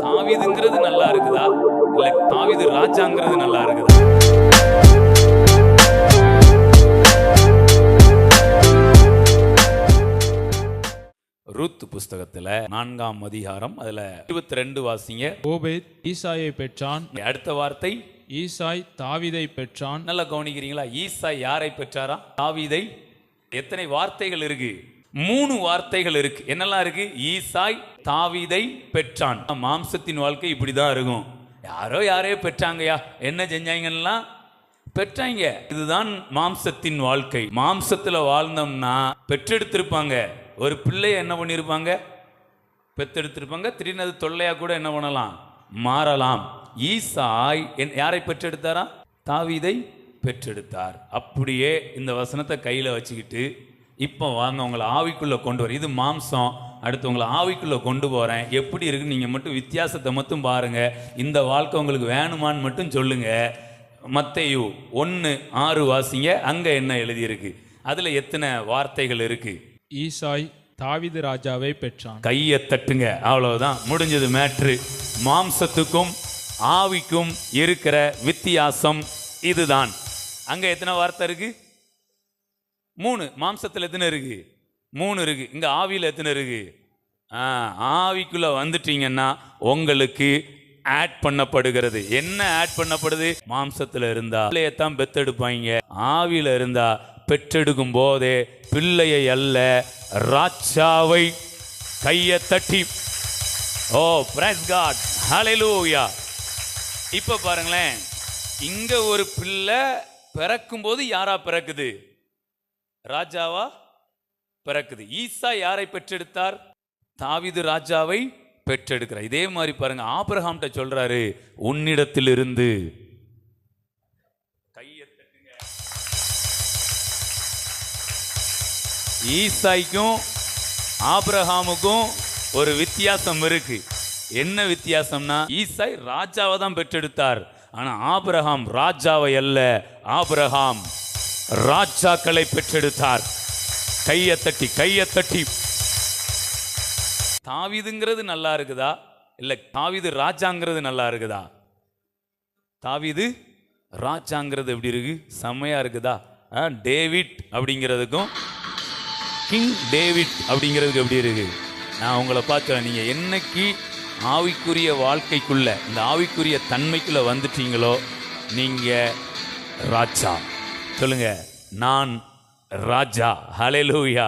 தாவீதுங்கிறது நல்லா இருக்குதா இல்ல தாவீது ராஜாங்கிறது நல்லா இருக்குதா? ரூத் புஸ்தகத்துல 4ஆம் அதிகாரம் அதுல 22 வாசிங்க. ஓபேத் ஈசாயை பெற்றான். அடுத்த வார்த்தை ஈசாய் தாவீதை பெற்றான். நல்லா கவனிக்கிறீங்களா? ஈசாய் யாரை பெற்றாரா? தாவீதை. எத்தனை வார்த்தைகள் இருக்கு? 3 வார்த்தைகள் இருக்கு. என்னெல்லாம் இருக்கு? ஈசாய் தாவீதை பெற்றான். மாம்சத்தின் வாழ்க்கை இப்படிதான் இருக்கும். யாரையோ பெற்றாங்கயா, என்ன செஞ்சாங்கன்னா பெற்றாங்க. இதுதான் மாம்சத்தின் வாழ்க்கை. மாம்சத்துல வாழ்ந்தோம்னா பெற்றெடுத்திருப்பாங்க. ஒரு பிள்ளைய என்ன பண்ணிருப்பாங்க? பெற்றெடுத்திருப்பாங்க. திடீர்னு அது தொல்லையா கூட என்ன பண்ணலாம், மாறலாம். ஈசாய் யாரை பெற்றெடுத்தாரா? தாவீதை பெற்றெடுத்தார். அப்படியே இந்த வசனத்தை கையில வச்சுக்கிட்டு இப்போ வாங்க உங்களை ஆவிக்குள்ள கொண்டு வர. இது மாம்சம், அடுத்து உங்களை ஆவிக்குள்ள கொண்டு போறேன். எப்படி இருக்கு நீங்க மட்டும் வித்தியாசத்தை மட்டும் பாருங்க. இந்த வாழ்க்கை உங்களுக்கு வேணுமான்னு மட்டும் சொல்லுங்க. மத்தேயு 1:6 வாசிங்க. அங்க என்ன எழுதியிருக்கு? அதுல எத்தனை வார்த்தைகள் இருக்கு? ஈசாய் தாவீது ராஜாவை பெற்றான். கையை தட்டுங்க, அவ்வளவுதான், முடிஞ்சது மேட்ரு. மாம்சத்துக்கும் ஆவிக்கும் இருக்கிற வித்தியாசம் இதுதான். அங்க எத்தனை வார்த்தை இருக்கு? 3. மாம்சத்தில் எத்தனை இருக்கு? 3 இருக்கு. இங்க ஆவியில் எத்தனை இருக்கு? ஆவிக்குள்ள வந்துட்டீங்கன்னா உங்களுக்கு ஆட் பண்ணப்படுகிறது. என்ன ஆட் பண்ணப்படுது? மாம்சத்தில் இருந்தா பிள்ளையத்தான் பெத்தெடுப்பாங்க. ஆவியில இருந்தா பெற்றெடுக்கும் போதே பிள்ளையை அல்ல ராஜாவை. கையை தட்டி ஓ பிரைஸ் காட், ஹல்லேலூயா. இப்ப பாருங்களேன், இங்க ஒரு பிள்ளை பிறக்கும் போது யாரா பிறக்குது? ராஜாவா பிறக்குது. ஈசா யாரை பெற்றெடுத்தார்? தாவீது ராஜாவை பெற்றெடுக்கிறார். இதே மாதிரி பாருங்க, ஆபிரகாம்கிட்ட சொல்றாரு, உன்னிடத்திலிருந்து கையை தட்டுங்க. ஈசாய்க்கும் ஆபிரகாமுக்கும் ஒரு வித்தியாசம் இருக்கு. என்ன வித்தியாசம்னா, ஈசாய் ராஜாவை தான் பெற்றெடுத்தார். ஆனா ஆபிரகாம் ராஜாவை அல்ல, ஆபிரகாம் ராஜாக்களை பெற்றெடுத்தார். கையை தட்டி கையை தட்டி. தாவீதுங்கிறது நல்லா இருக்குதா இல்ல தாவீது ராஜாங்கிறது நல்லா இருக்குதா? தாவீது ராஜாங்கிறது எப்படி இருக்கு? செம்மையா இருக்குதா? டேவிட் அப்படிங்கிறதுக்கும் கிங் டேவிட் அப்படிங்கிறதுக்கு எப்படி இருக்கு? நான் உங்களை பார்த்து, நீங்க என்னைக்கு ஆவிக்குரிய வாழ்க்கைக்குள்ள, இந்த ஆவிக்குரிய தன்மைக்குள்ள வந்துட்டீங்களோ நீங்க ராஜா. சொல்லுங்க, நான் ராஜா. ஹல்லேலூயா.